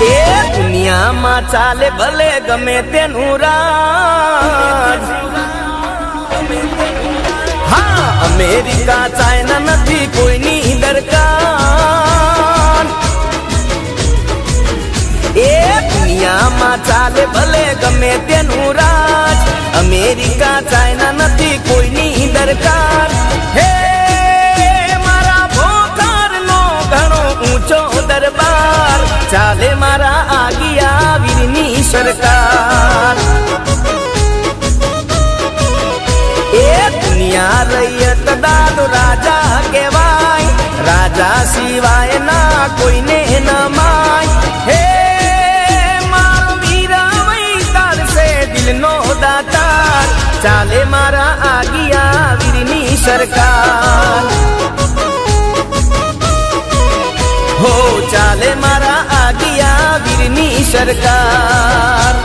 એ દુનિયામાં ચાલે ભલે ગમે તેનું રાજ, હા અમેરિકા ચાઇના નથી કોઈની દરકાર। એ દુનિયામાં ચાલે ભલે ગમે તેનું રાજ, અમેરિકા ચાઇના નથી કોઈની દરકાર। હે મારા ભોકરનો ઘણો ઊંચો દરબાર, ચાલે મારા આગિયા વીરની સરકાર। એ દુનિયા રૈયત દાદો રાજા કહેવાય, રાજા સિવાય ના કોઈને ન માય। હે મારો વીરાવઈ તારસે દિલનો દાતાર, ચાલે મારા આગિયા વીરની સરકાર। હો ચાલે મારા આગિયા વીરની સરકાર।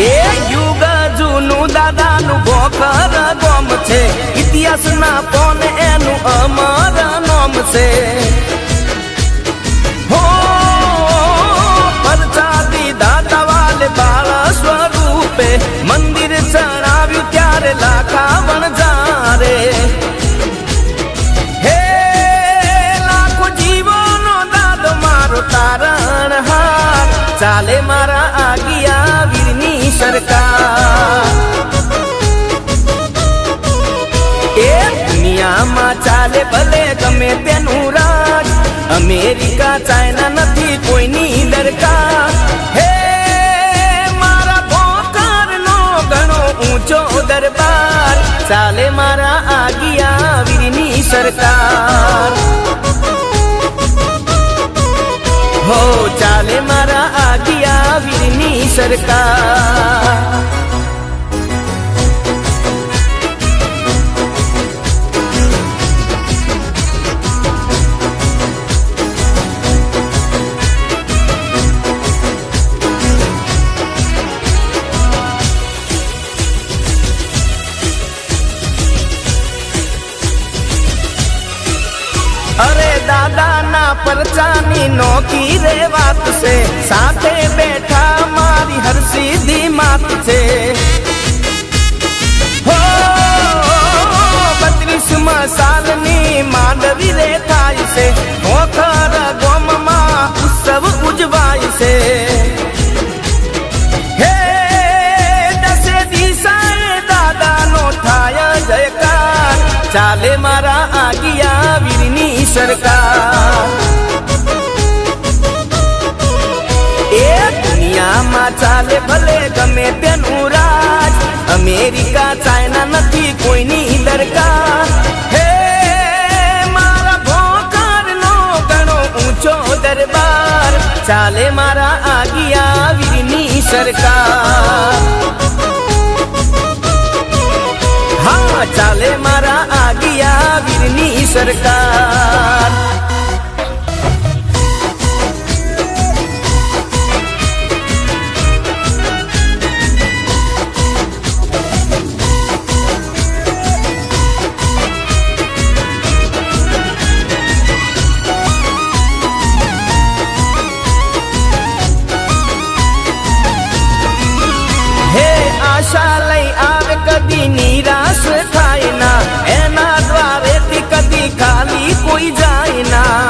એ યુગ જૂનું દાદાનું ભોકર ગોમ છે, ઇતિહાસના પોન એનું અમર નોમ છે। હો પરચાદી દાદા વાલે બાળ સ્વરૂપે, મંદિર ચણાવ્યું ત્યારે લાખા વણજારે। હે લાખો જીવોનો દાદો મારો તારણહાર, ચાલે મારા આગિયા વીરની સરકાર। એ દુનિયામાં ચાલે ભલે ગમે તેનું રાજ, અમેરિકા ચાઇના નથી કોઈની દરકાર। હે મારા ભોકરનો ઘણો ઊંચો દરબાર, ચાલે મારા આગિયા વીરની સરકાર। હો ચાલે મારા આગિયા વીરની સરકાર। અરે દાદાના પરચાની નોકી રે વાત છે, સાથે બેઠા મારી હર સીધી માત છે। હો 32 સાલની માંડવી રે થાય છે, ભોકર ગોમમાં ઉત્સવ ઉજવાય છે। હે દસે દિશાએ દાદાનો થાય જયકાર, ચાલે મારા આગિયા વીરની સરકાર। એ દુનિયામાં ચાલે ભલે ગમે તેનું રાજ, અમેરિકા ચાઇના નથી કોઈની દરકાર। હે મારા ભોકરનો ઘણો ઊંચો દરબાર, ચાલે મારા આગિયા વીરની સરકાર। હા ચાલે મારા આગિયા વીરની સરકાર। હે આશા લઈ આવે કદી નિરાશ થાય ના, એના દ્વારેથી કદી ખાલી કોઈ જાય ના।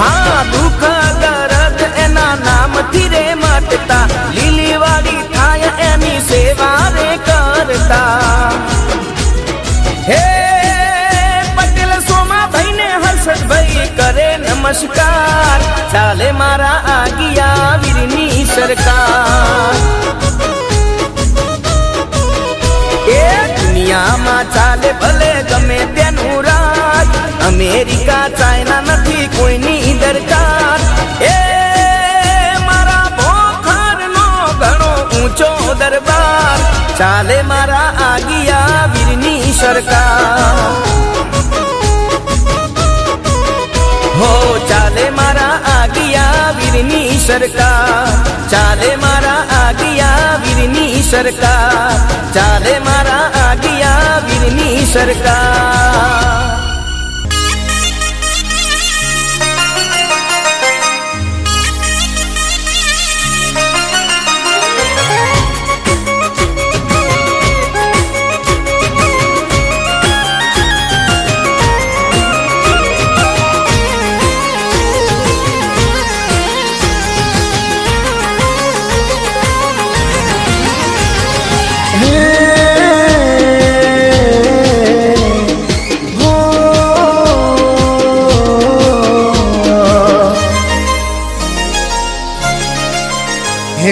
હા દુઃખ દર્દ એના નામથી રે મટતા, લીલી વાળી થાય એની સેવા રે કરતા। હે પટેલ સોમાભાઈને હર્ષદભાઈ કરે નમસ્કાર, ચાલે મારા આગિયા વીરની સરકાર। એ દુનિયામાં ચાલે ભલે ગમે તેનું રાજ, અમેરિકા ચાઇના નથી કોઈની દરકાર। એ મારા ભોકરનો ઘણો ઊંચો દરબાર, ચાલે મારા આગિયા વીરની સરકાર હો ચાલે મારા આગિયા વીરની સરકાર ચાલે મારા આગિયા વીરની સરકાર ચાલે મારા આગિયા વીરની સરકાર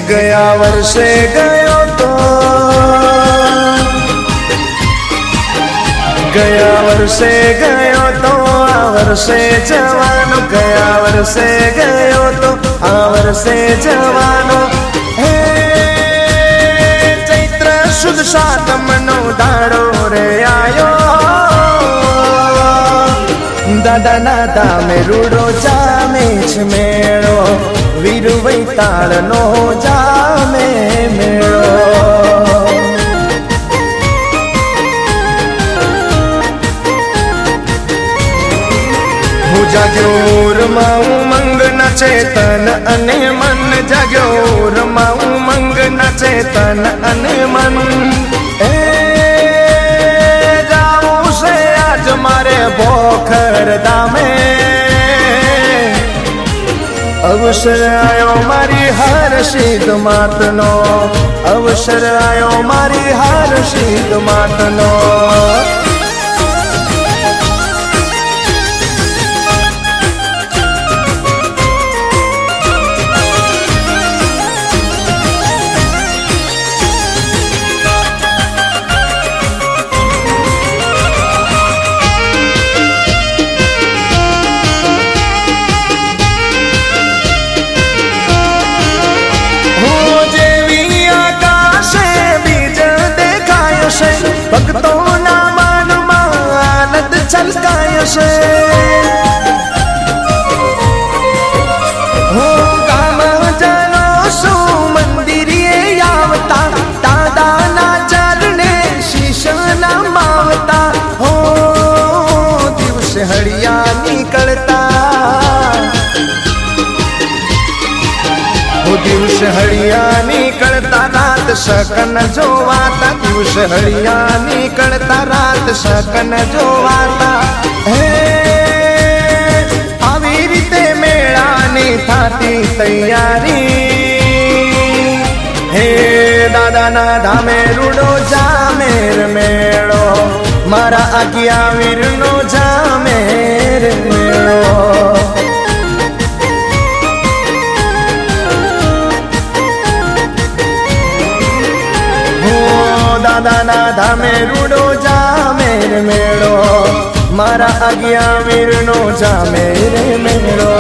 ગયા વર્ષે ગયો તો ગયા વર્ષે ગયો તો આ વર્ષે જવાનો ગયા વર્ષે ગયો તો આ વર્ષે જવાનો હે ચૈત્ર સુદ સાતમનો દાડો રે આયો દાદાના ધામે રૂડો જામે છે મેળો વીરવઈ તાળનો જામે મેળો હું જાગ્યો રમા ઉમંગ ના ચેતન અને મન જાગ્યો રમા ઉમંગ ના ચેતન અને મન એ જાવું છે આજ મારે ભોખર દામે અવસર આયો મારી હાર સિદ્ધ માતનો અવસર આયો મારી હાર સિદ્ધ માતનો ભક્તોના મનમાં આનંદ છલકાય છે હો ગામજનો શું મંદિરે આવતા દાદાના ચરણે શીશ નમાવતા હો દિવસે હળિયા નીકળતા હો દિવસે હળિયા નીકળતા રાત શકન જોવાતા દિવસે હળિયા નીકળતા રાત શકન જોવાતા હે આવી રીતે મેળાની થાતી તૈયારી હે દાદાના ધામે રૂડો જામેર મેળો મારા આગિયા વીરનો જામેર મેળો દાદાના ધામે રૂડો જામેર મેળો મારા આગિયા વીરનો જામેર મેળો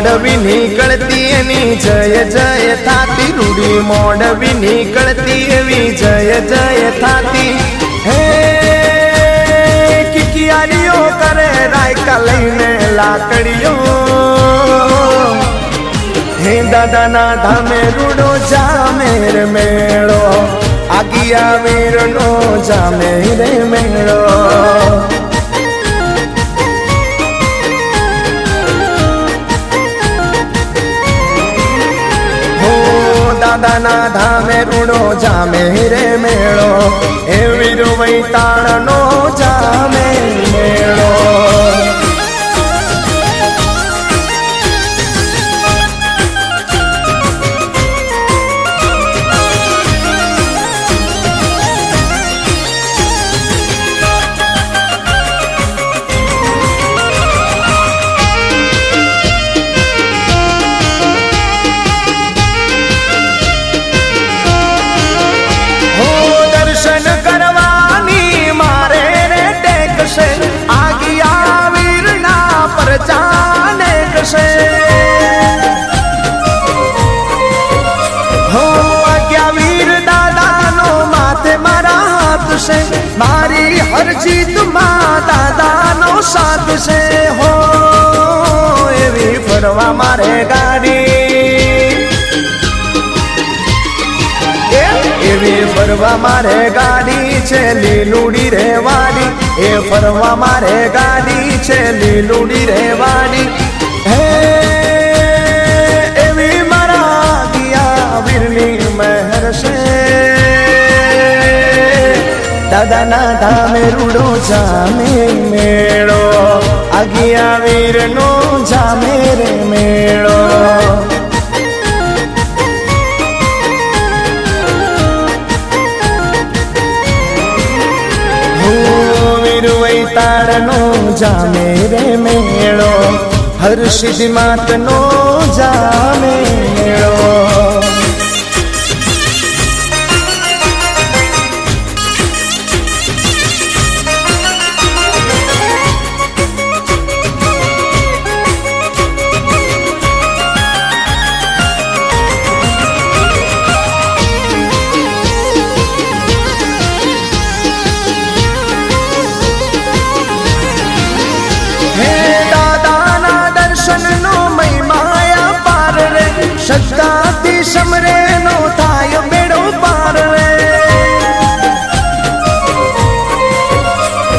મોડવી નીકળતી એની જય જય થાતી રૂડી મોડવી નીકળતી એવી જય જય થાતી હે કિકિયારીઓ કરે રાયકા લઈને લાકડીઓ હે દાદાના ધામે રૂડો જામેર મેળો આગિયા વીરનો જામેર મેળો દાદાના ધામે રૂડો જામે રે મેળો એ વીરવઈ તાળનો જામે મેળો जाने कसे हो आज्ञा वीर दादा नो माथे मारा हाथ से मारी हर जीत मां दादा नो साथ से हो एवी फरवा मारे गाड़ी એવી ફરવા મારે ગાડી છે લીલુડી રે વાડી એ ફરવા મારે ગાડી છે લીલુડી રે વાડી હે એવી મારા ગયા વીરની મહેર છે દાદાના ધામે રૂડો જામે મેળો આગિયા વીરનો જામે રે મેળો વીરવઈ તાળનો જામે રે મેળો હર સિદ્ધિ માતનો જામે મેળો શ્રદ્ધાથી સમરે નો થાય બેડો પાર રે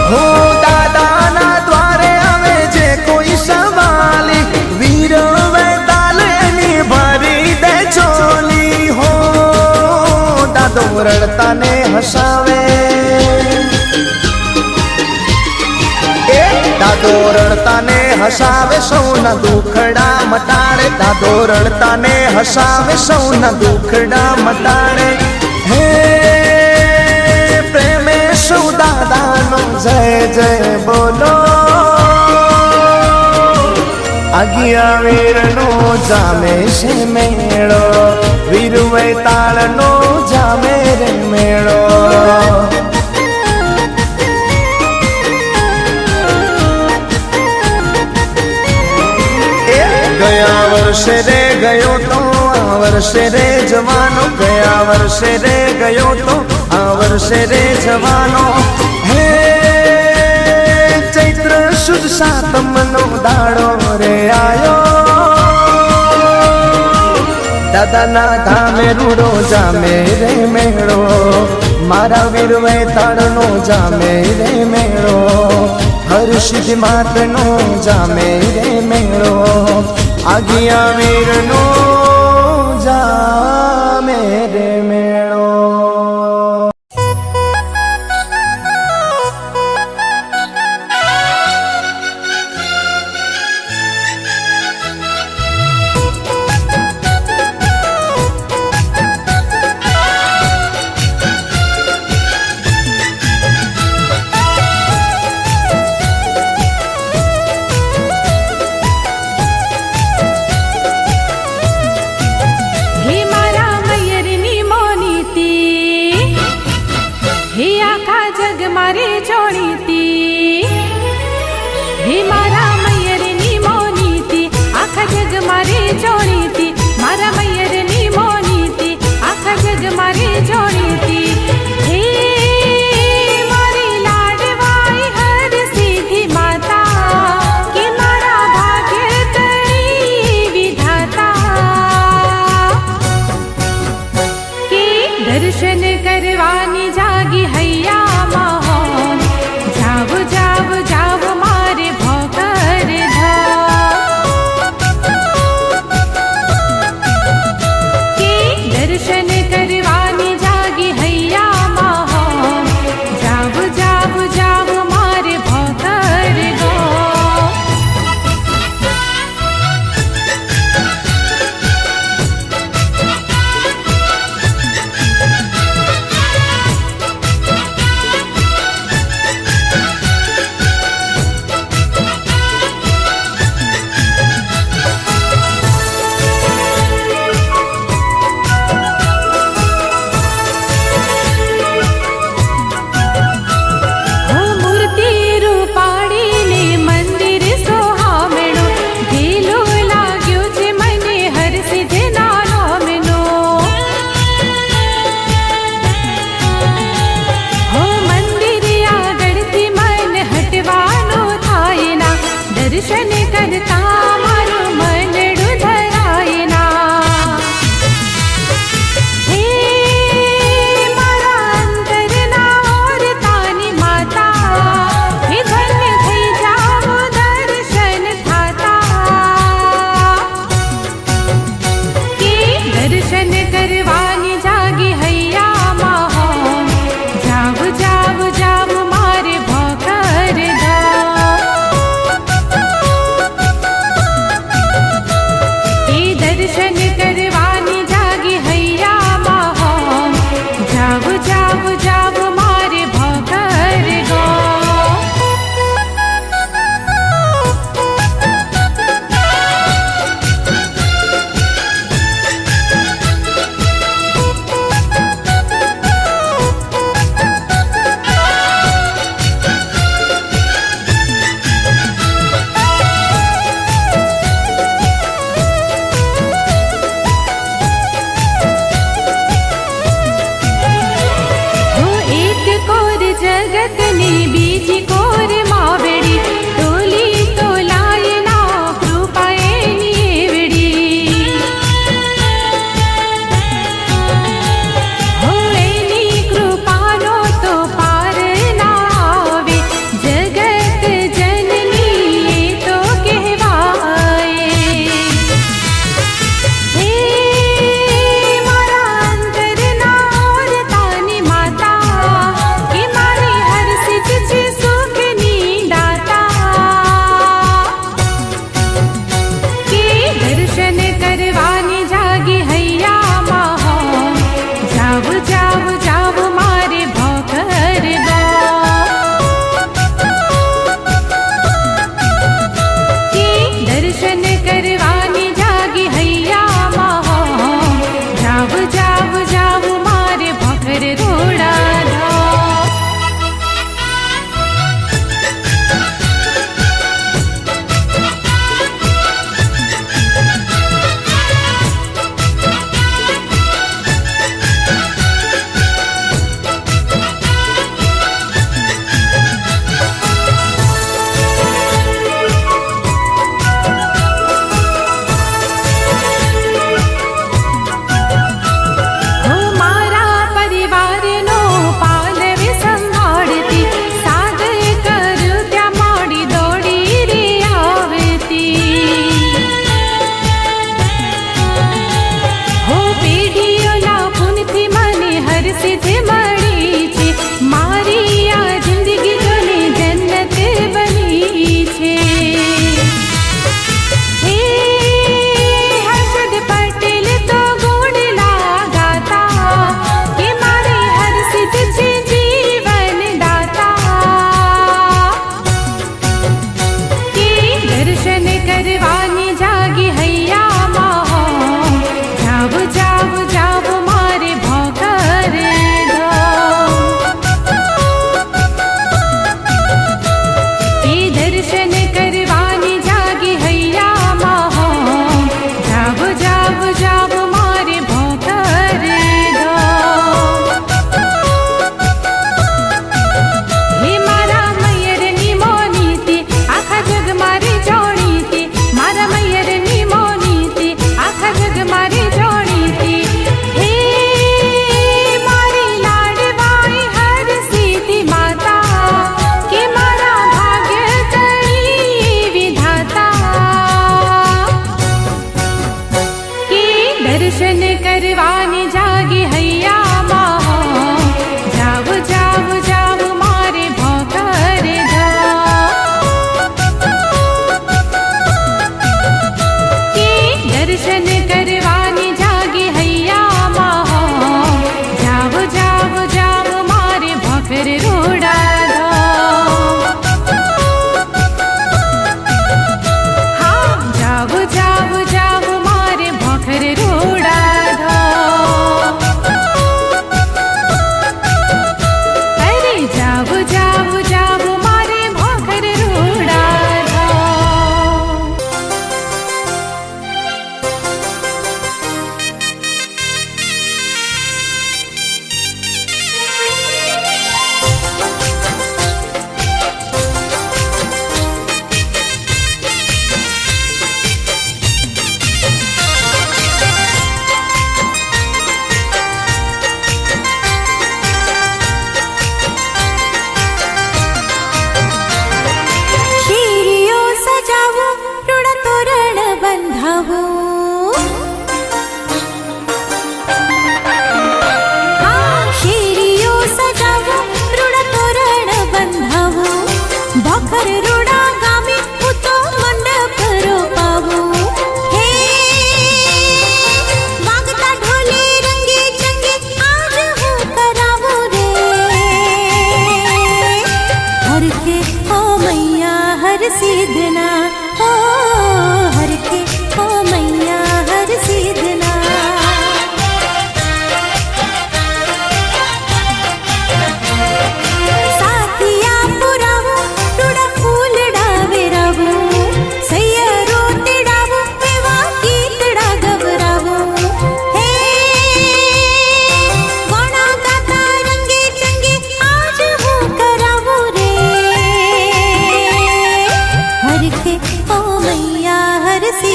હો દાદાના દ્વારે આવે જે કોઈ સવાલી વીર વેતાલની ભરી દે ચોલી હો દાદો રડતાને હસાવે દાદો રડતાને હસાવે સૌના દુખડા મટાડે દાદો રડતાને હસાવે સૌના દુખડા મટાડે હે પ્રેમે સૌ દાદાનો જય જય બોલો આગિયા વીરનો જામે છે મેળો વીરવઈ તાળનો જામે રે મેળો ગયા વર્ષે રે ગયો તો આ વર્ષે રે જવાનો ગયા વર્ષે રે ગયો તો આ વર્ષે રે જવાનો હે ચૈત્ર સુદ સાતમનો દાડો રે આયો દાદાના ધામે રૂડો જામે રે મેળો મારા વીરવઈ તાળનો જામે રે મેળો હર સિદ્ધિ માતનો જામે રે મેળો આગિયા વીરનો જામે રે મેળો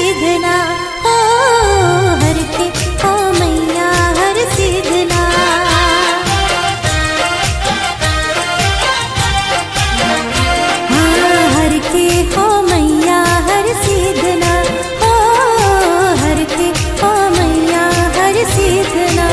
सिद्धना हो हर के हो मैया हर सिद्धना हर के हो मैया हर सिद्धना हो हर के हो मैया हर सिद्धना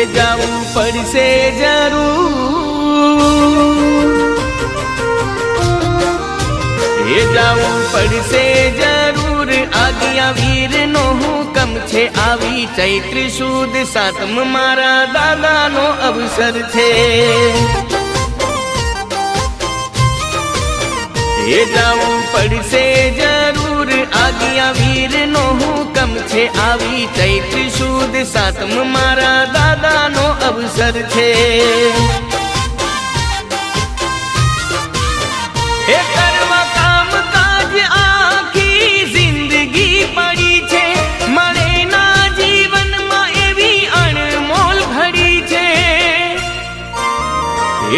એ જાવું પડશે જરૂર, એ જાવું પડશે જરૂર, આજ્ઞા વીર નો હુકમ છે, આવી ચૈત્ર સુદ સાતમ મારા દાદાનો અવસર છે, એ જાવું પડશે જરૂર, આજ્ઞા વીર નો હુકમ છે, આવી ચૈત્ર સુદ સાતમ મારા દાદાનો અવસર છે, એ કરવા કામ કાજ આખી જિંદગી પડી છે, મળે ના જીવનમાં એવી અણમોલ ઘડી છે,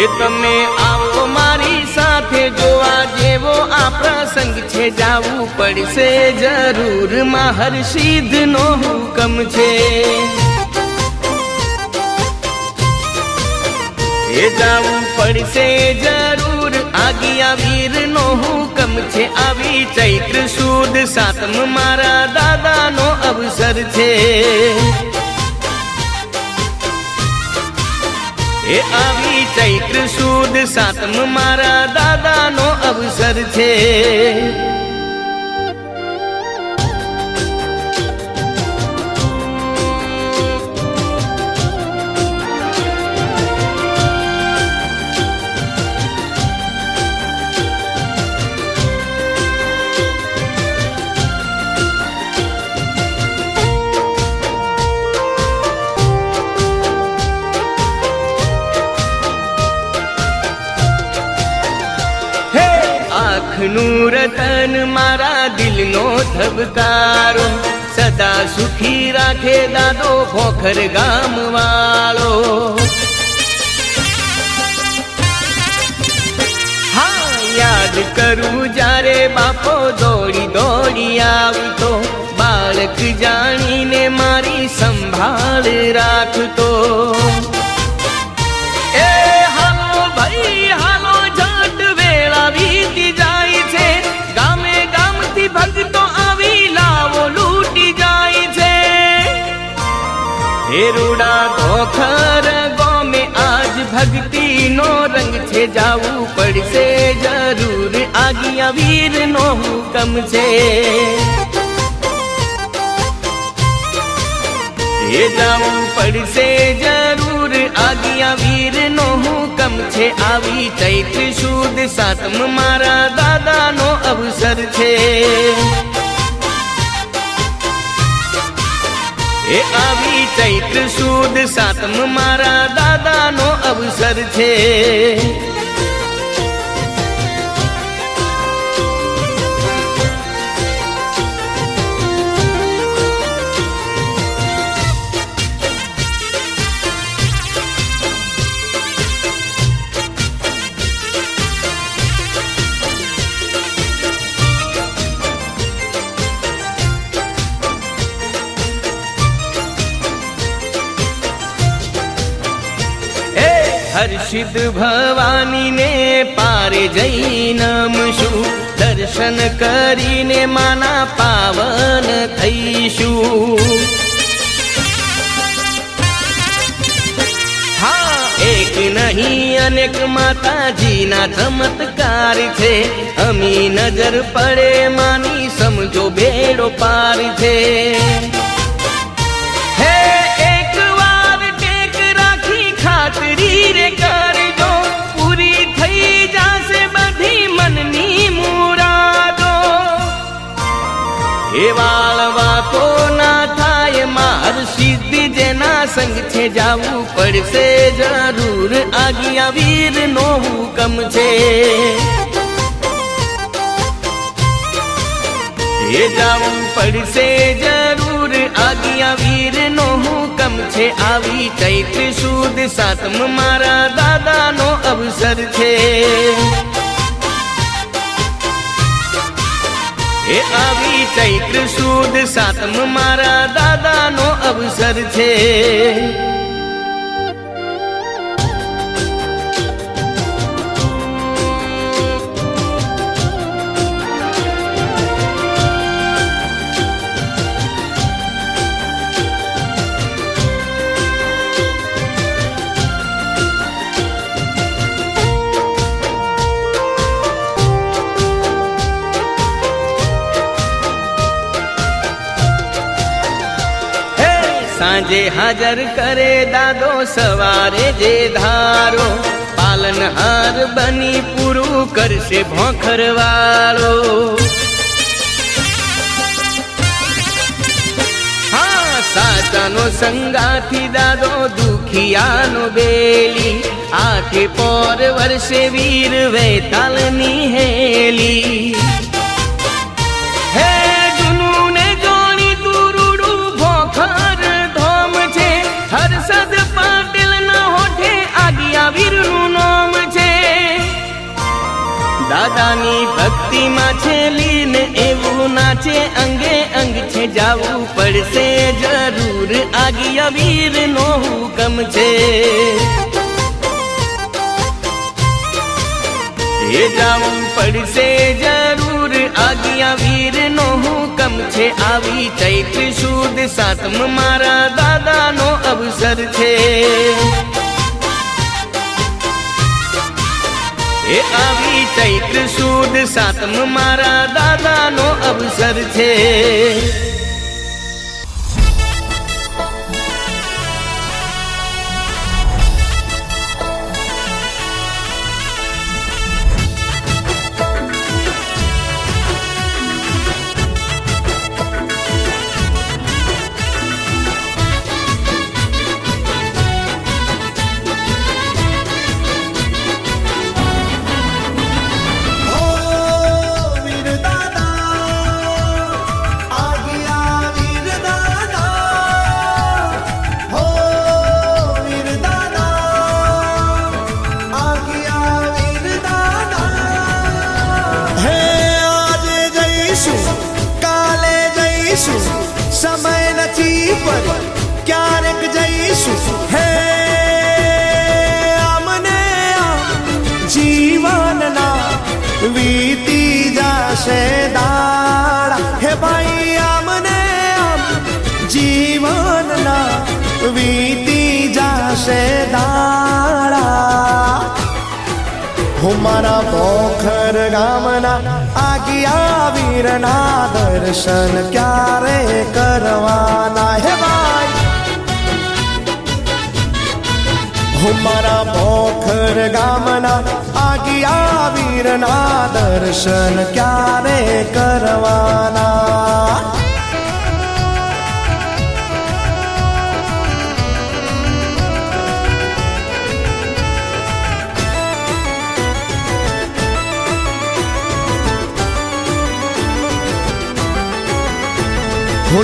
એ તમે આવો મારી સાથે જોવા જેવો આ પ્રસંગ છે, જાવું પડશે જરૂર, મહર્ષિદ નો હુકમ છે, એ જાવું પડશે જરૂર, આજ્ઞા વીર નો હુકમ છે, આવી ચૈત્ર સુદ સાતમ મારા દાદાનો અવસર છે, એ આવી ચૈત્ર સુદ સાતમ મારા દાદાનો અવસર છે, આંખનું રતન મારા દિલનો ધબકારો, સદા સુખી રાખે દાદો ખોખર ગામ વાળો, હા યાદ કરું જ્યારે બાપો દોડી દોડી આવતો, બાળક જાણીને મારી સંભાળ રાખતો, એ હાલો ભાઈ હાલો જાટ વેળા વીતી જાય છે, ગામે ગામથી ભક્તો આવી લાવો લૂટી જાય છે, એ રૂડા ધોખર ગોમે આજ ભક્તિ નો રંગ છે, જાવું પડશે જરૂર, આજ્ઞા વીર નો હુકમ છે, એ જાવું પડશે જરૂર, આજ્ઞા વીર નો હુકમ છે, આવી ચૈત્ર સુદ સાતમ મારા દાદાનો અવસર છે, એ આવી ચૈત્ર સુદ સાતમ મારા દાદાનો અવસર છે, હર્ષિદ ભવાનીને પારે જઈ નમશું, દર્શન કરીને માના પાવન થઈશું, હા એક નહીં અનેક માતાજીના ચમત્કાર છે, અમી નજર પડે માની સમજો બેડો પાર છે, હે એક વાર ટેક રાખી ખાતરી રે કરજો, પૂરી થઈ જાશે બધી મનની મુરાદો, એ વાળવા તો ના થાય મહર્ષિદ જેના સંગ છે, જાવું પડશે જરૂર, આજ્ઞા વીર નો હુકમ છે, એ જાવું પડશે જરૂર, આજ્ઞા વીર નો હુકમ છે, આવી ચૈત્ર સુદ સાતમ મારા દાદાનો અવસર છે, એ આવી ચૈત્ર સુદ સાતમ મારા દાદાનો અવસર છે, સાંજે હાજર કરે દાદો સવારે જે ધારો પાલનહાર બની પૂરું કરશે ભોખર વાળો હા સાચાનો સંગાથી દાદો દુખિયાનો બેલી આઠે પોર વર્ષે વીર વેતાલની હેલી હે જુનું ને જોણી તુરુડું ભોખર ધોમ છે હર્ષદ પાટીલ ના હોઠે આગિયા વીરનું નામ છે દાદાની ભક્તિમાં છે લીન એવું નાચે અંગે અંગ છે જાવું પડશે જરૂર આગિયા વીરનો હુકમ છે એ જાવું પડશે જરૂર આજ્ઞા વીરનો હુકમ છે આવી ચૈત્ર સુદ સાતમ મારા દાદાનો અવસર છે એ આવી ચૈત્ર સુદ સાતમ મારા દાદાનો અવસર છે સમય નથી પર ક્યારેક જઈશું હે આમને જીવનના વીતી જશે દાડા હે ભાઈ આમને જીવનના વીતી જશે દાડા હું મારા પોખર ગામના આગિયા વીરના દર્શન ક્યારે કરવાના હે ભાઈ હું મારા પોખર ગામના આગિયા વીરના દર્શન ક્યારે કરવાના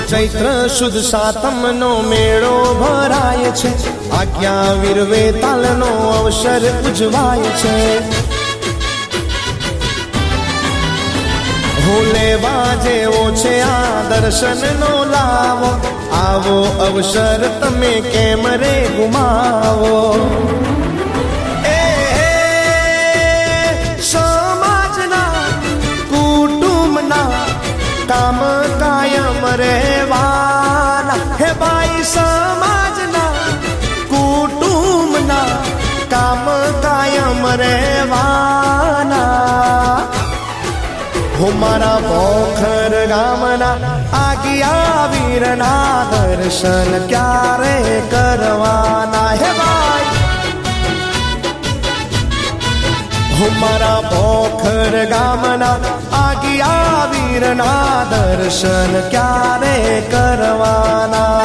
ચૈત્ર શુદ્ધ સાતમ નો મેળો ભરાય છે આજ્ઞા વીર વેતાલનો અવસર ઉજવાય છે હું લેવા જેવો છે આ દર્શન નો લાવો આવો અવસર તમે કેમ રે ગુમાવો સમાજના કુટુંબના કામ કાયમ રહેવાના હે ભાઈ સમાજના કુટુંબના કામ કાયમ રહેવાના હું મારા પોખર ગામના આગિયા વીરના દર્શન ક્યારે કરવાના હે ભાઈ હું મારા પોખર ગામના આગિયા વીરના દર્શન ક્યારે કરવાના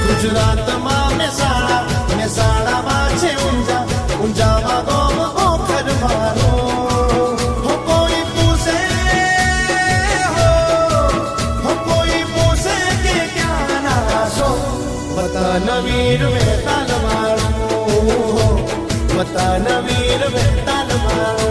ગુજરાતમાં મહેસાણામાં છે ઊંઝા ઊંઝામાં ગોમ પોખર મારો હો કોઈ પૂછે હો કોઈ પૂછે કે ક્યાં નાશો વતન વીર વેતાલ મારો વતન વીર વેતાલ મારો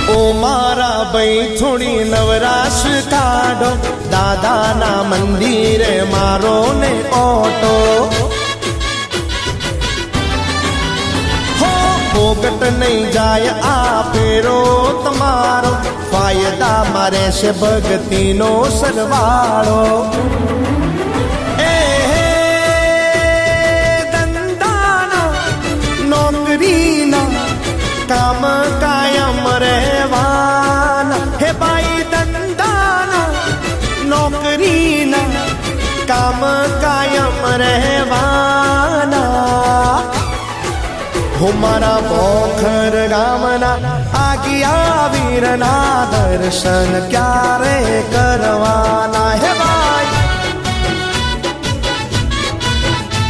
ઓ મારા ભાઈ થોડી નવરાશ કાઢો દાદાના મંદિરે મારો ને ઓટો હો ફોગટ નહીં જાય આ ફેરો તમારો, ફાયદામાં રહેશે ભક્તિનો સરવાળો. એ ધંધાના નોકરીના કામ કાયમ રહેવાના, હે ભાઈ ધંધાના નોકરીના કામ કાયમ રહેવાના. હો મારા બોખર ગામના આગિયા વીરના દર્શન ક્યારે કરવાના, હે ભાઈ.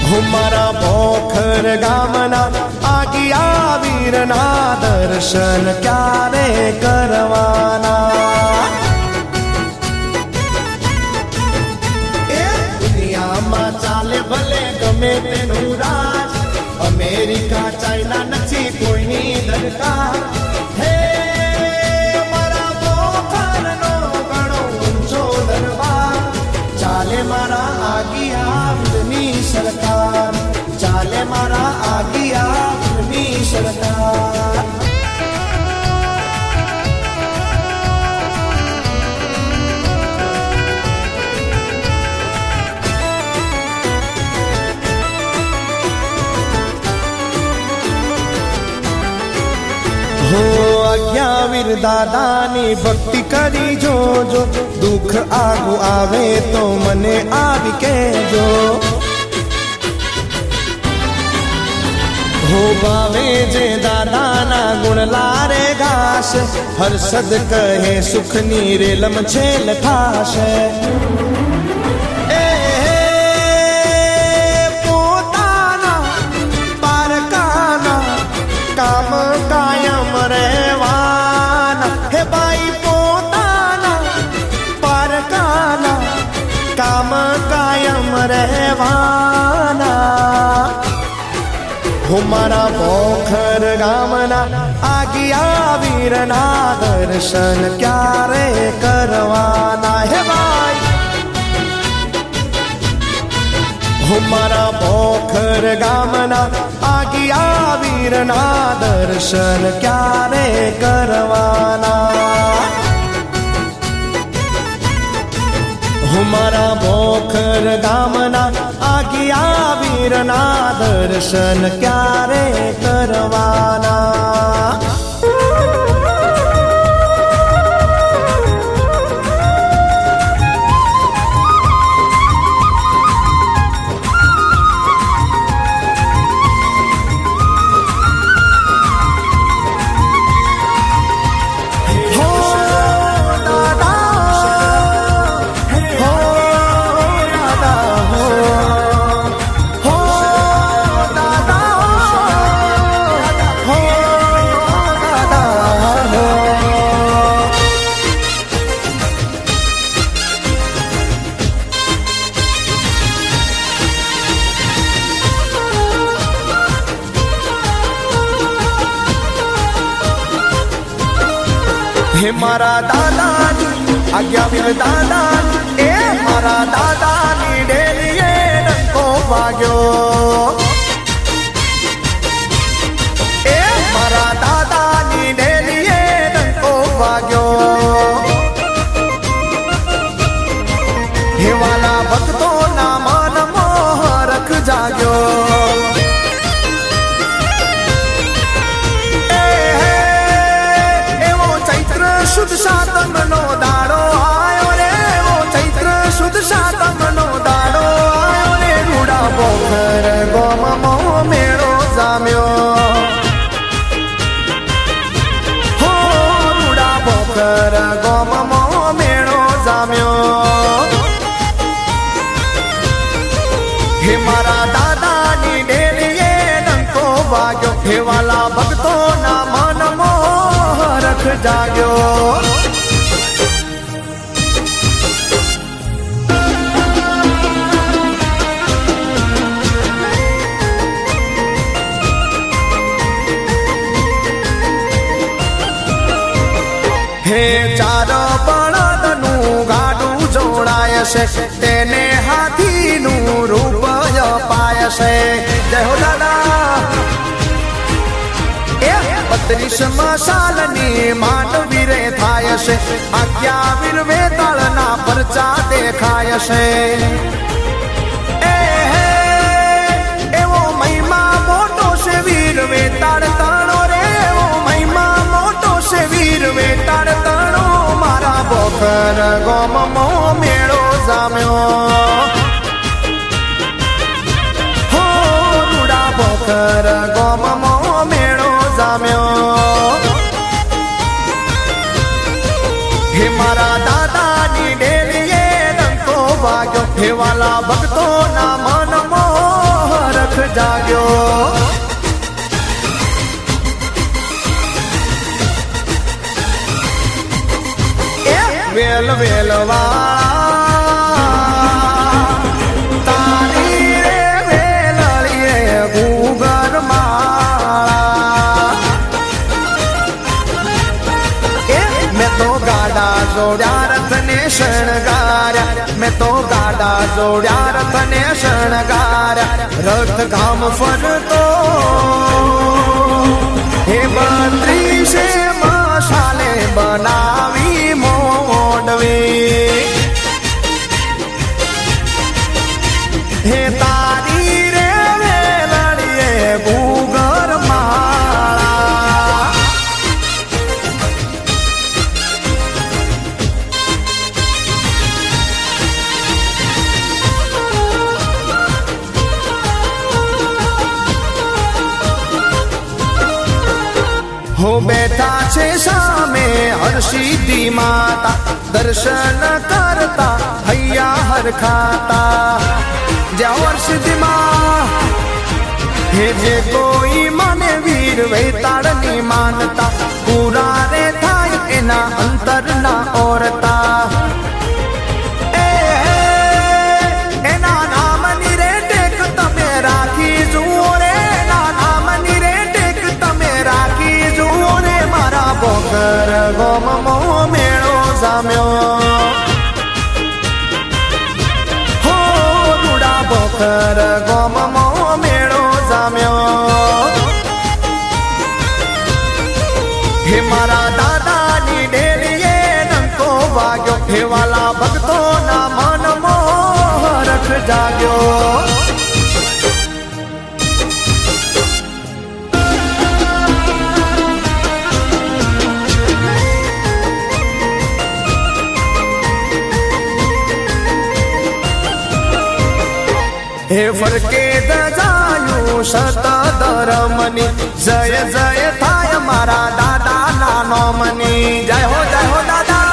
હો મારા બોખર ગામના આગિયા વીરના દર્શન ક્યારે કરવાના. દુનિયામાં ચાલે ભલે ગમે તેનું રાજ, અમેરિકા ચાઇના નથી કોઈની દરકાર. હે મારા બોખરનો ઘણો ઊંચો દરબાર, ચાલે મારા આગિયાની સરકાર, ચાલે મારા આગિયાની સરકાર. હો આજ્ઞાવીર દાદાની ભક્તિ કરી જોજો, દુઃખ આગું આવે તો મને આવી કહેજો. હો ભાવે જે દાદાના ગુણ લારે ગાશે, હર્ષદ કહે સુખની રેલમ છેલ થાશે. કામ કાયમ રહેવાના, હે ભાઈ પોતાના પારકાના કામ કાયમ રહેવાના. હો મારા બોખર ગામના આગિયા વીરના દર્શન ક્યારે કરવાના, હે ભાઈ. હો મારા બોખર ગામના આગિયા વીરના દર્શન ક્યારે કરવાના. હો મારા બોખર ગામના આગિયા વીરના દર્શન ક્યારે કરવાના. હે મારા દાદાની આજ્ઞાવીર દાદાની, એ મારા દાદાની ડેલીએ ડંકો વાગ્યો. એ મારા દાદાની ડેલીએ ડંકો વાગ્યો. હે વાલા ભક્તોના મનમાં રખ જાગ્યો. શુદ્ધ સાતમનો દાડો આયો રે, એવો ચૈત્ર શુદ્ધ સાતમનો દાડો આયો રે. રૂડા બોખર ગોમમાં મેળો જામ્યો. હો રૂડા બોખર ગોમમાં મેળો જામ્યો. હે મારા દાદાની ડેલીએ ડંકો વાગ્યો. હે વાલા ભક્તોના મનમાં રખ જાગ્યો. હે ચાર બળદનું ગાડું જોડાય છે, તેને હાથીનું રૂપ અપાય છે. જય હો દાદા. એ 32 મસાલની માંડવી રે થાય છે 11 વીર વેતાળના પરચા દેખાય છે એવો મહિમા મોટો છે વીર વેતાળ તાણો રે એવો મહિમા મોટો છે વીર વેતાળ તાણો મારા બોખર ગોમમો મેળો જામ્યો હો રૂડા બોખર ગોમમો મેળો જામ્યો હે મારા દાદાની ડેલીએ ડંકો વાગ્યો હે વાલા ભક્તોના મનમાં હરખ જાગ્યો વેલ વેલવા તારી રે વેલળીએ ગુગર માળા મેં તો ગાડા જોડ્યા રથને શણગાર્યા મેં તો ગાડા જોડ્યા રથને શણગાર્યા રથ ગામ ફરતો હે 32 મસાલે બનાવી મોડવી હે તારી રે વેલડીએ ગુગર માળા હો બેઠા છે સામે હરસિદ્ધિ માતા દર્શન કરતા હૈયા હરખાતા જય હરસિદ્ધિ માં હે જે કોઈ મને વીર વેતાળની માનતા પૂરા રે થાય એના અંતરના ઓરતા એના નામની રે ટેક તમે રાખી જુઓ રે એના નામની રે ટેક તમે રાખી જુઓ રે મારા બોકર ગોમમો મેળો જામ્યો હો રૂડા બોકર ગોમમો મેળો જામ્યો હે મારા દાદાની ડેલીએ ડંકો વાગ્યો હે વાલા ભક્તોના મનમાં હરખ જાગ્યો હે ફરકે દજાયું સત ધર્મની જય જય થાય મારા દાદા નાનો મની જય હો દાદા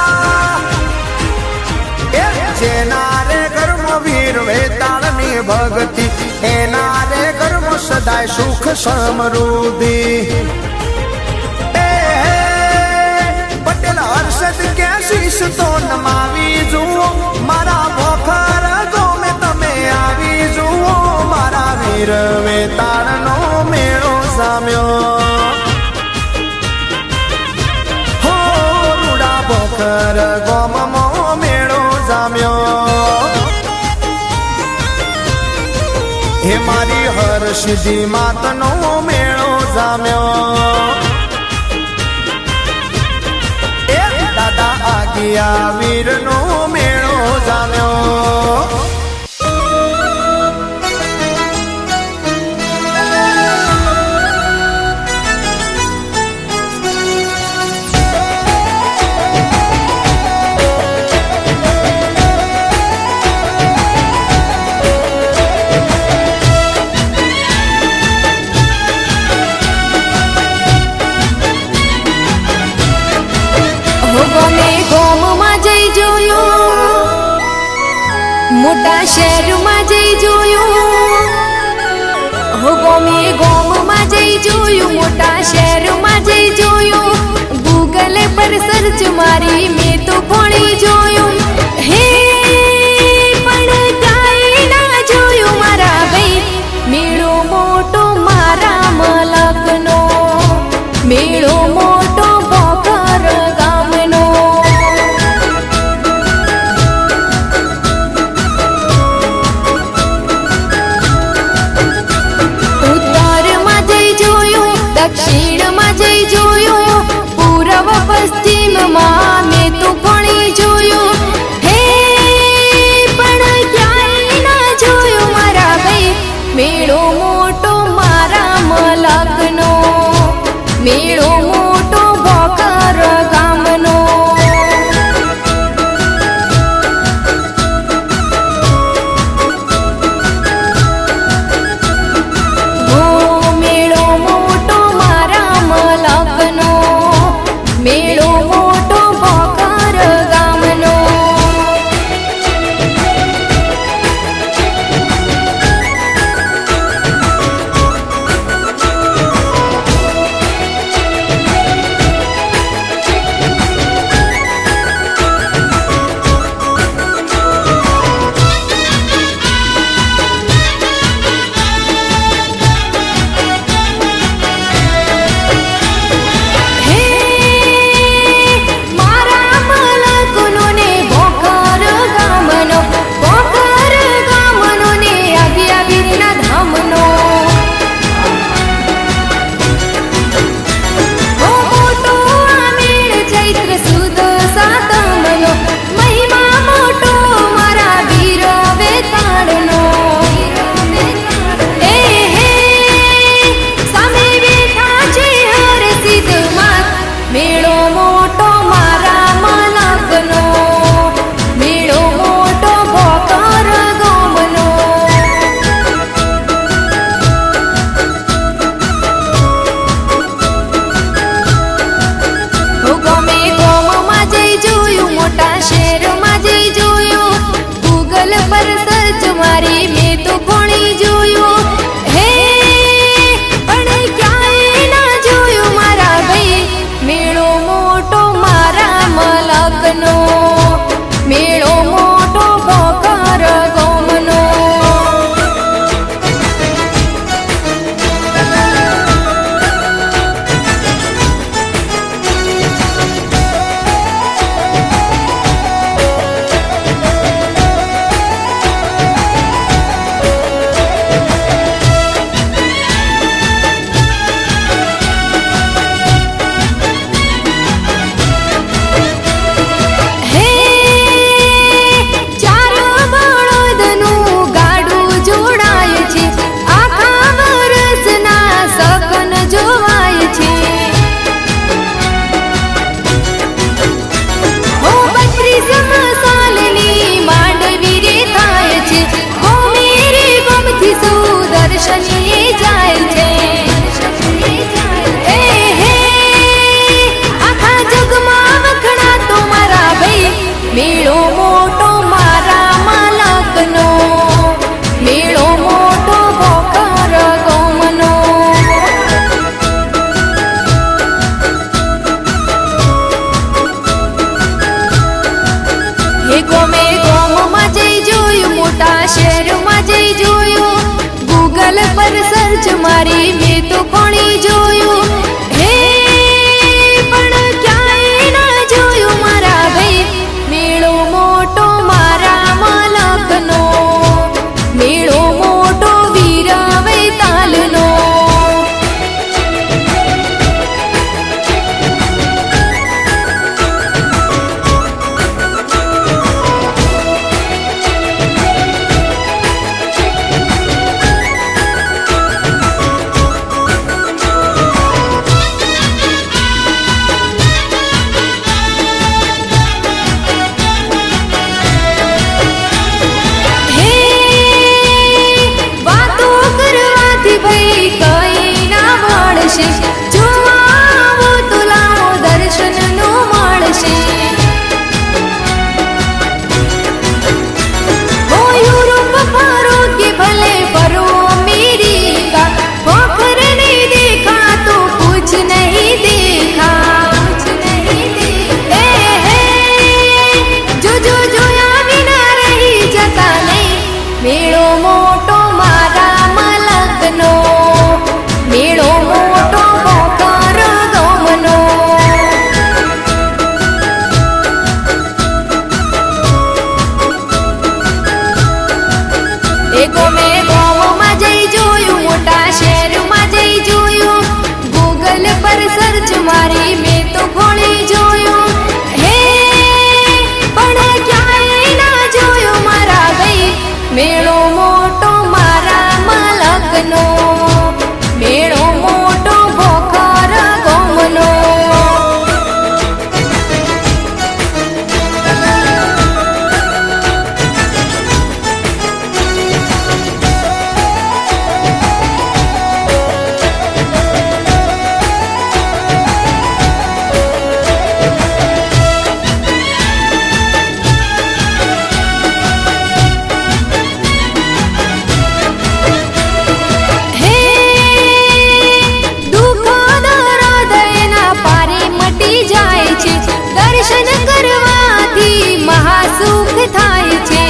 એ જેના રે કર્મ વીર વેતાળની ભક્તિ એના રે કર્મ સદાય સુખ સમૃદ્ધિ પટેલ હર્ષદ કે શીશ તો નમાવી જુઓ મારા બોખર ગોમે તમે આવી જુઓ મારા વીર વેતાળનો મેળો જામ્યો હો રૂડા બોખર ગોમમો મેળો જામ્યો હે મારી હરસિદ્ધિ માતનો મેળો જામ્યો દાદા આગિયા વીરનો મેળો જામ્યો મોટા શહેરમાં જઈ જોયું હો ગોમમાં જઈ જોયું મોટા શહેરમાં જઈ જોયું ગૂગલ પર સર્ચ મારી મેં તો ભણી જોયું હે પણ કાંઈ ના જોયું મારા ભાઈ મેળો મોટો મારા મલકનો મેળો મોટો બોકર ગામનો દક્ષિણમાં જઈ જોયું મારી મેં તો કોણી જોયું હે પણ ક્યાંય ના જોયું મારા ભાઈ મેળો મોટો મારા મલકનો મેળો મોટો વીર વૈતાલનો મેળો મોટો મારા મલકનો મેળો મોટો બોકર ગોમનો એ ગોમે ગામમાં જઈ જોયું મોટા શહેરમાં જઈ જોયું ગૂગલ પર સર્ચ મારી મેં તો ખોળી જોયું હે પણ ક્યાંય ના જોયું મારા ભાઈ મેળો મોટો મારા મલકનો મેળો મોટો બોકર ગોમનો દર્શન કરવાથી મહાસુખ થાય છે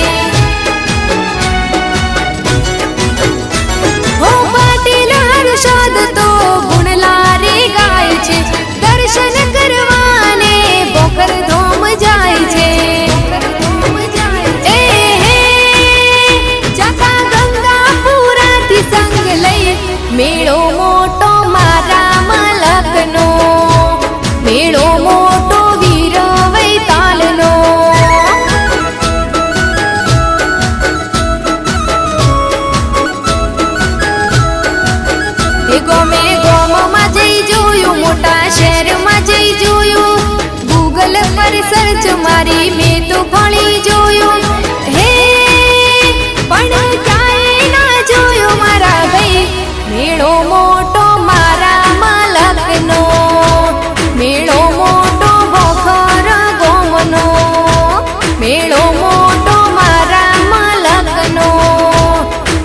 હો પાટીલ હર્ષદ તો ગુણલારે ગાય છે દર્શન કરવાને બોકર ધોમ જાય છે એ હે જતા ગંગાપુરાથી સંગ લઈ મેળો મોટો મારા મલકનો મેળો મોટો વીર વૈતાલનો એ ગોમે ગામમાં જઈ જોયું મોટા શહેરમાં જઈ જોયું ગૂગલ પર સર્ચ મારી મેં તો ઘણી જોયું હે પણ ક્યાંય ના જોયું મારા ભાઈ મેળો મોટો મારા મલકનો મેળો મોટો બોકર ગોમનો મેળો મોટો મારા મલકનો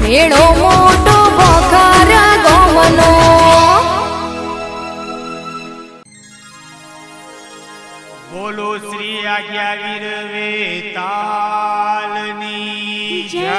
મેળો મોટો બોકર ગોમનો બોલો શ્રી આજ્ઞાવીર વેતાલની જય.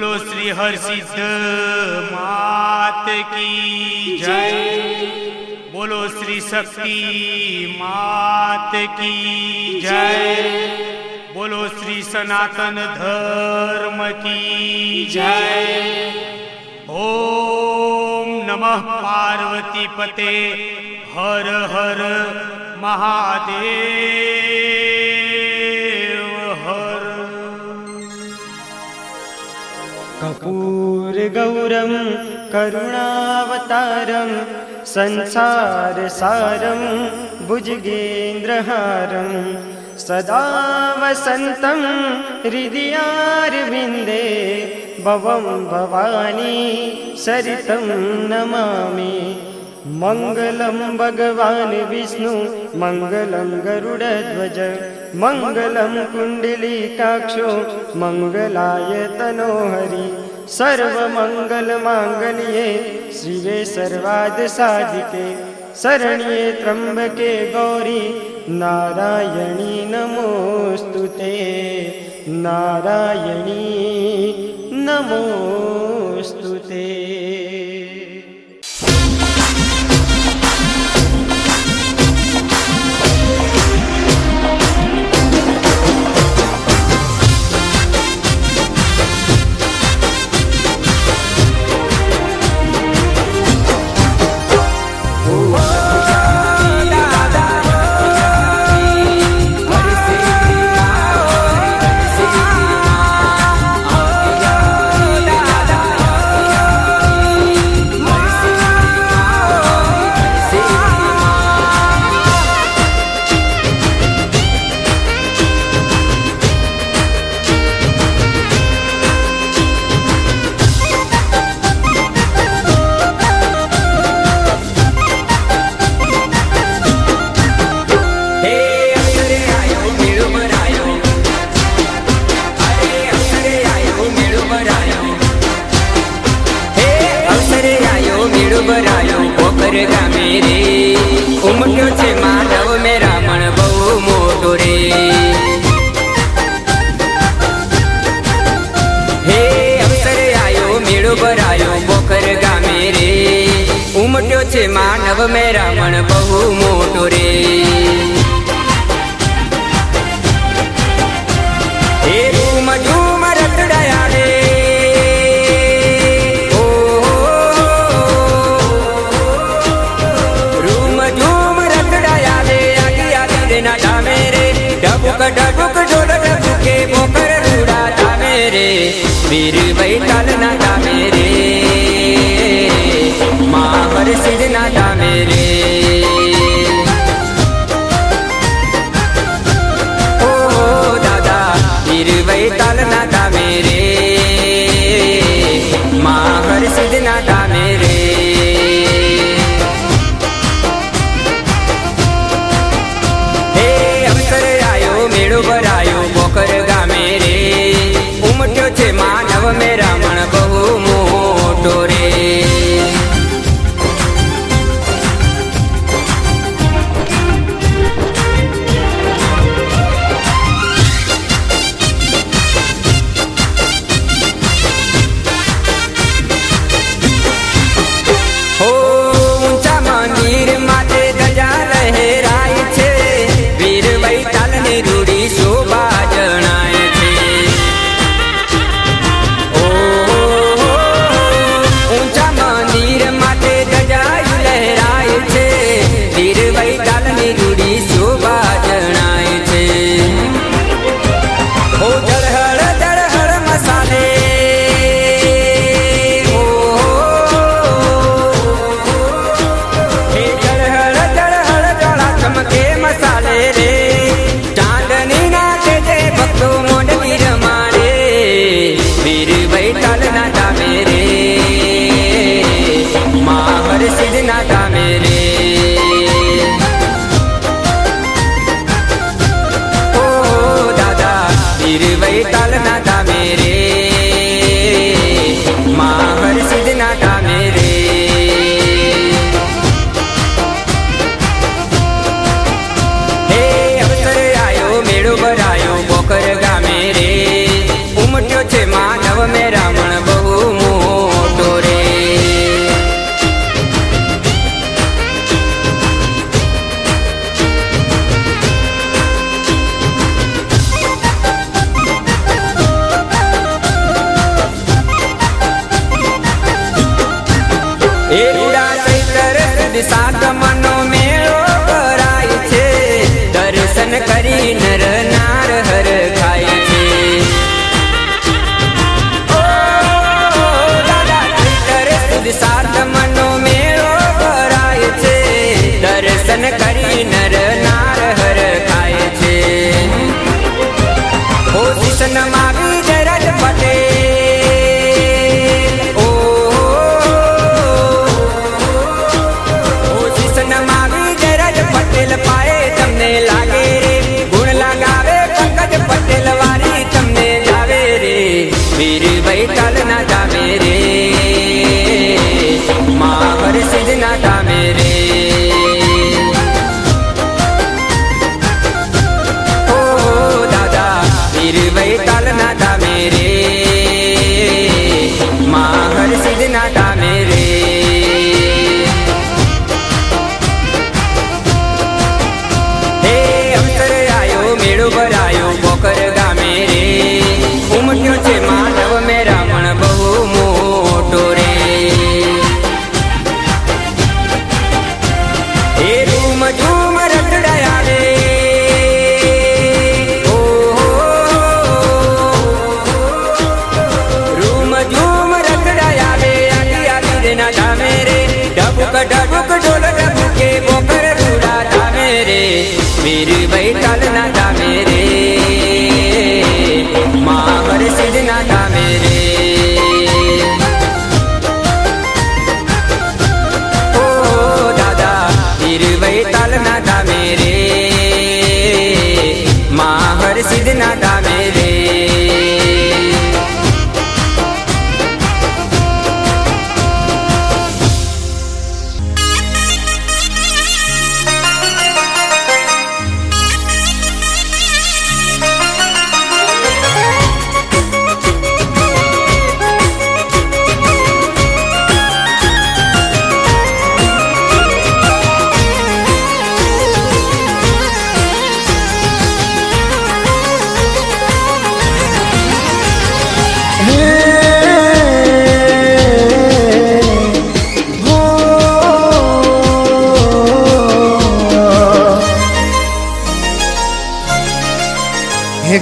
બોલો શ્રી હરસિદ્ધ માત કી જય, બોલો શ્રી શક્તિ માત કી જય, બોલો શ્રી સનાતન ધર્મ કી જય. ઓમ નમઃ પાર્વતી પતે હર હર મહાદેવ હર. कर्पूर गौरम करुणावतारम संसार सारम भुजगेन्द्रहारम सदा वसन्तं हृदयारविन्दे भवं भवानी सरितं नमामि. मंगलम भगवान विष्णु मंगलम गरुड़ध्वज मंगलम कुंडलीकाक्षो मंगलाय तनोहरि. सर्वमंगल मांगल्ये शिवे सर्वार्थ साधिके शरण्ये त्र्यंबके गौरी नारायणी नमोस्तुते. नारायणी नमोस्तुते. ઉમટ્યો છે માનવ મે રાવણ બહુ મોટો રે. હે અવસરે આયો મેળો ભરાયો પોખર ગામે રે. ઉમટ્યો છે માનવ મે રાવણ બહુ મોટો રે. હે ઝૂમ ઝૂમ રખડાયા રે. ડબુક ઢોલ ડબુકે પોખર રૂડા ધામે રે. વીર વૈતાલ ના ધામે રે. મા હરસિદ્ધ ના ધામે રે. ઓ દાદા વીર વૈતાલ ના ધામે રે. મા હરસિદ્ધ ના ધામે રે. મેળો ભરાયો પોખર ગામે રે. ઉમટ્યો છે માનવ મે રાવણ બહુ મોટો રે. હો ઊંચા મંદિર માથે ધજા લહેરાય છે. વીર વૈતાલની રૂડી શોભા જણાય છે. ઓ ઊંચા મંદિર માથે ધજા લહેરાય છે. વીર વૈતાલની રૂડી શોભા જણાય છે. ઓ દળહળ મસાલે. મસાલે રે. ચાંદની ના તે ભક્તો મોઢવી રમાડે. વીર વૈતાલ ના ધામે રે. મા હરસિદ્ધ ના ધામે રે. ઓ દાદા વીર વૈતાલ ના ધામે રે. મા હરસિદ્ધ ના ધામે રે. મેળો ભરાયો પોખર ગામે રે. ઉમટ્યો છે માનવ મે રાવણ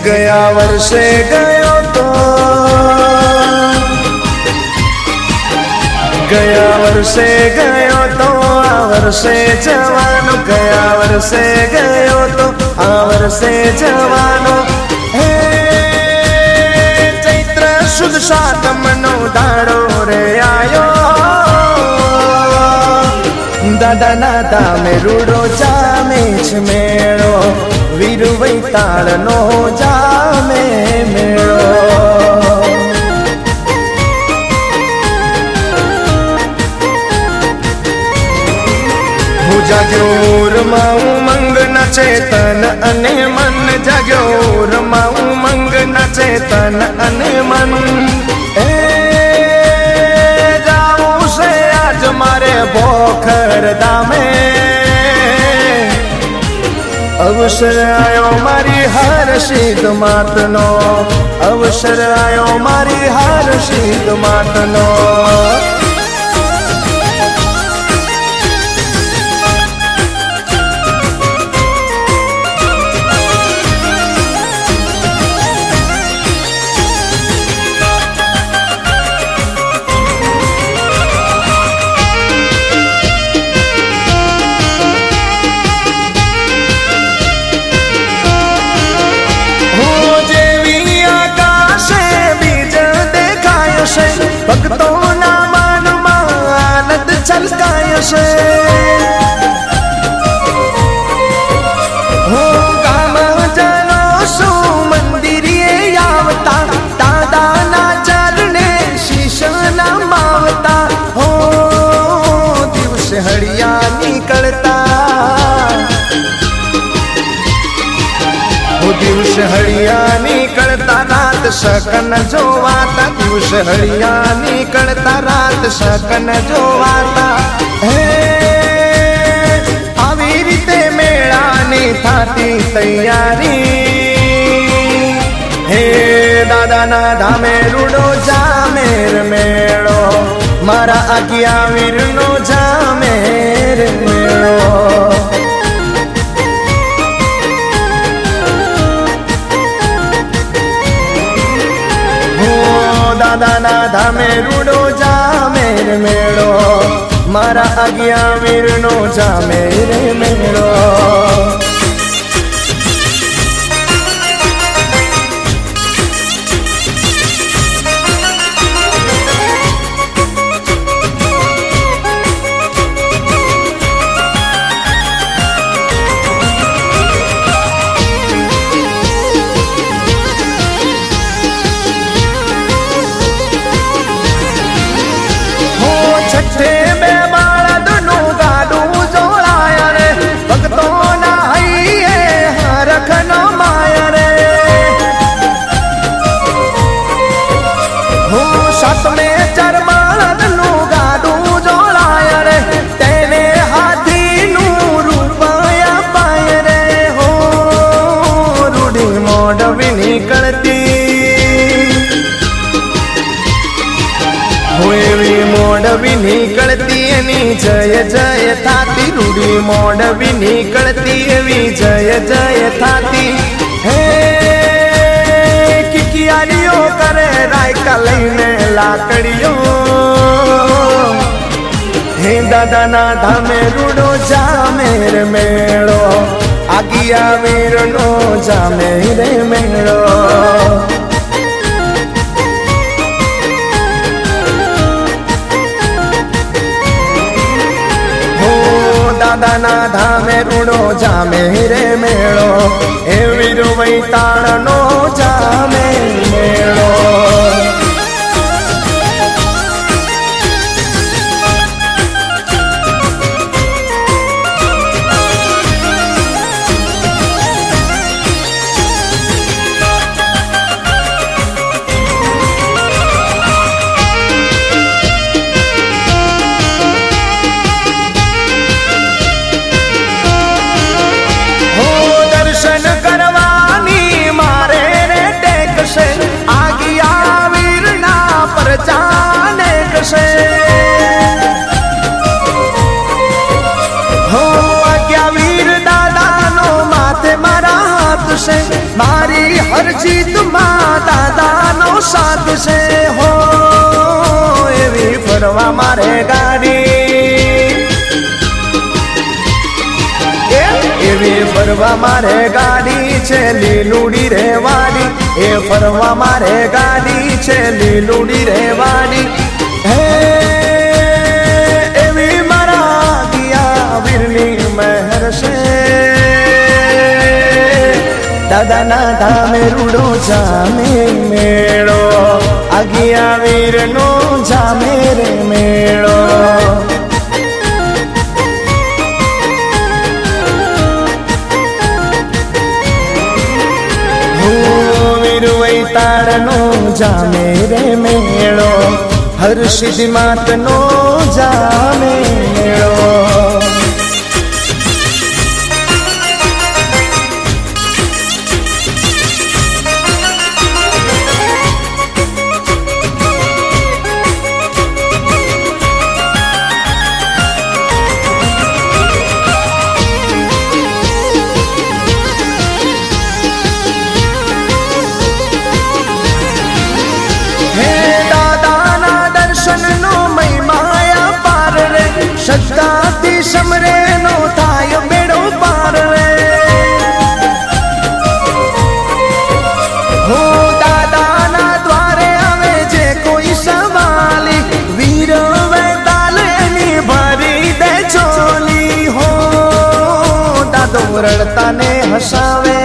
ગયા વર્ષે ગયો તો, ગયા વર્ષે ગયો તો આ વર્ષે જવાનો, ગયા વર્ષે ગયો તો આ વર્ષે જવાનો. હે ચૈત્ર સુદ સાતમનો દાડો રે આયો, દાદાના ધામે રૂડો જામે છે મેળો, વીર વૈતાળનો જામે મેળો. જાગ્યો રમા ઉમંગ ના ચેતન અને મન, જાગ્યો રમા ઉમંગ ના ચેતન અને મન. એ જાવું છે આજ મારે ભોખર ધામે, અવસર આયો મારી હર્ષિત માતનો, અવસર આયો મારી હર્ષિત માતનો. ભક્તોના મનમાં આનંદ છલકાય છે. હું ગામ જનો છું મંદિરે આવતા, દાદાના ચરણે શીશ નમાવતા. હો દિવસે હળિયા નીકળતા, દિવસ હળિયા નીકળતા રાત શકન જોવાતા, દિવસ હળિયા નીકળતા રાત શકન જોવાતા. હે આવી રીતે મેળાની થાતી તૈયારી, હે દાદાના ધામે રૂડો જામેર મેળો, મારા આજ્ઞા વીરનો જામેર મેળો. દાદાના ધામે રૂડો જામેર મેળો, મારા આજ્ઞા વીરનો જામેર મેળો. બે બાળદનું ગાડું જોડાય રે, ભક્તોના હૈયે હરખનો માય રે. હું સાતમે ચાર બાળદનું ગાડું જોડાય રે, તેને હાથીનું રૂપ અપાય રે. હો રૂડી મોઢવી નીકળતી, એવી મોઢવી નીકળતી એની જય જય થાતી, રૂડી મોઢવી નીકળતી એવી જય જય થાતી. હે કિકિયારીઓ કરે રાયકા લઈને લાકડીઓ, હે દાદાના ધામે રૂડો જામેર મેળો, આજ્ઞા વીરનો જામેર મેળો. દાદાના ધામે રૂડો જામેર મેળો, એ વીર વૈતાળનો જામેર મેળો. દર્શન કરવાની મારે ફરવા મારે ગાડી, એવી ફરવા મારે ગાડી છે લીલુડી રે વાડી, એ ફરવા મારે ગાડી છે લીલુડી રે વાડી. હે એવી મારા ગયા વીરની મહેર છે, દાદાના ધામે રૂડો જામે મેળો, આગિયા વીરનો જામે રે મેળો. તાળનો જામે રે મેળો, હર્ષિદ માતનો જામે મેળો. શ્રદ્ધાથી સમરે નો થાય બેડો પાર રે, હો દાદાના દ્વારે આવે જે કોઈ સવાલી, વીર વેતાલની ભરી દે ચોલી. હો દાદો રડતાને હસાવે,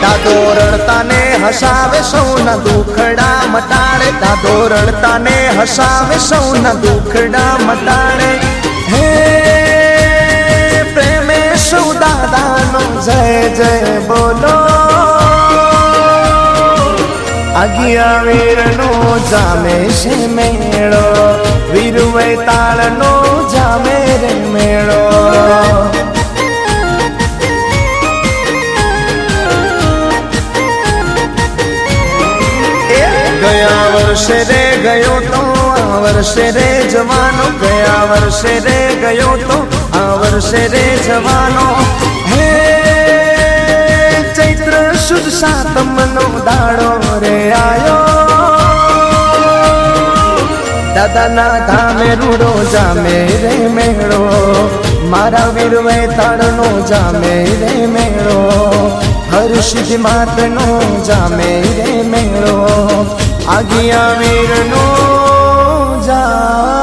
દાદો રડતાને હસાવે સૌના દુખડા મટાડે, દાદો રડતાને હસાવે સૌના દુખડા મટાડે. હે પ્રેમે સૌ દાદાનો જય જય બોલો, આગિયા વીરનો જામે છે મેળો, વીર વૈતાળનો જામે રે મેળો. ગયા વર્ષે રે ગયો તો આ વર્ષે રે જવાનો, ગયા વર્ષે રે ગયો તો આ વર્ષે રે જવાનો. હે ચૈત્ર સુદ સાતમનો દાડો રે આયો, દાદાના ધામે રૂડો જામે રે મેળો, મારા વીર વૈતાળનો જામે રે મેળો, હર્ષિદ માતનો જામે રે મેળો, આગિયા વીરનો જા